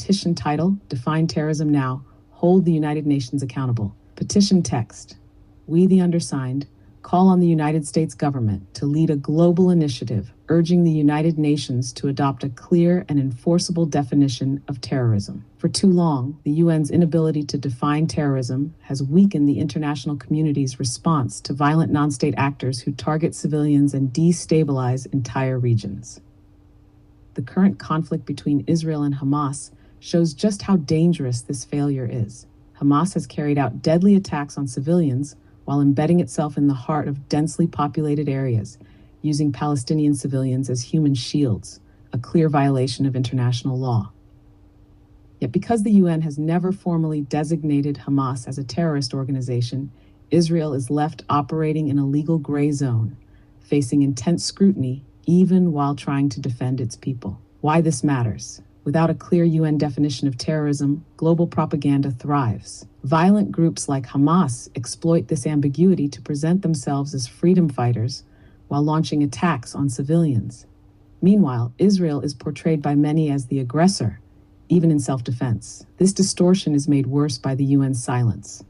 petition title, Define Terrorism Now, hold the United Nations accountable. Petition text. We, the undersigned, call on the United States government to lead a global initiative urging the United Nations to adopt a clear and enforceable definition of terrorism. For too long, the UN's inability to define terrorism has weakened the international community's response to violent non-state actors who target civilians and destabilize entire regions. The current conflict between Israel and Hamas shows just how dangerous this failure is. Hamas has carried out deadly attacks on civilians while embedding itself in the heart of densely populated areas, using Palestinian civilians as human shields, a clear violation of international law. Yet because the UN has never formally designated Hamas as a terrorist organization, Israel is left operating in a legal gray zone, facing intense scrutiny even while trying to defend its people. Why this matters? Without a clear UN definition of terrorism, global propaganda thrives. Violent groups like Hamas exploit this ambiguity to present themselves as freedom fighters while launching attacks on civilians. Meanwhile, Israel is portrayed by many as the aggressor, even in self-defense. This distortion is made worse by the UN's silence.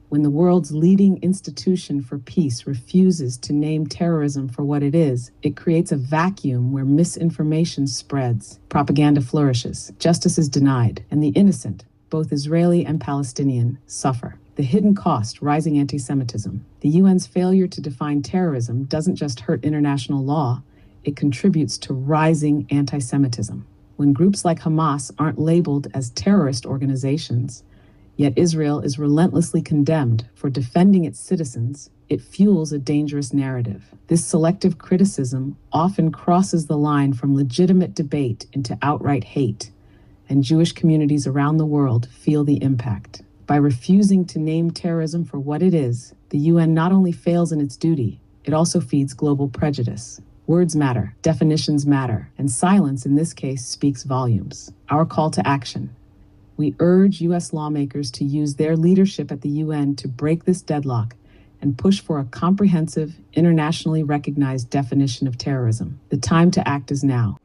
When the world's leading institution for peace refuses to name terrorism for what it is, it creates a vacuum where misinformation spreads, propaganda flourishes, justice is denied, and the innocent, both Israeli and Palestinian, suffer. The hidden cost, rising anti-Semitism. The UN's failure to define terrorism doesn't just hurt international law, it contributes to rising anti-Semitism. When groups like Hamas aren't labeled as terrorist organizations, yet Israel is relentlessly condemned for defending its citizens, it fuels a dangerous narrative. This selective criticism often crosses the line from legitimate debate into outright hate, and Jewish communities around the world feel the impact. By refusing to name terrorism for what it is, the UN not only fails in its duty, it also feeds global prejudice. Words matter, definitions matter, and silence in this case speaks volumes. Our call to action. We urge U.S. lawmakers to use their leadership at the UN to break this deadlock and push for a comprehensive, internationally recognized definition of terrorism. The time to act is now.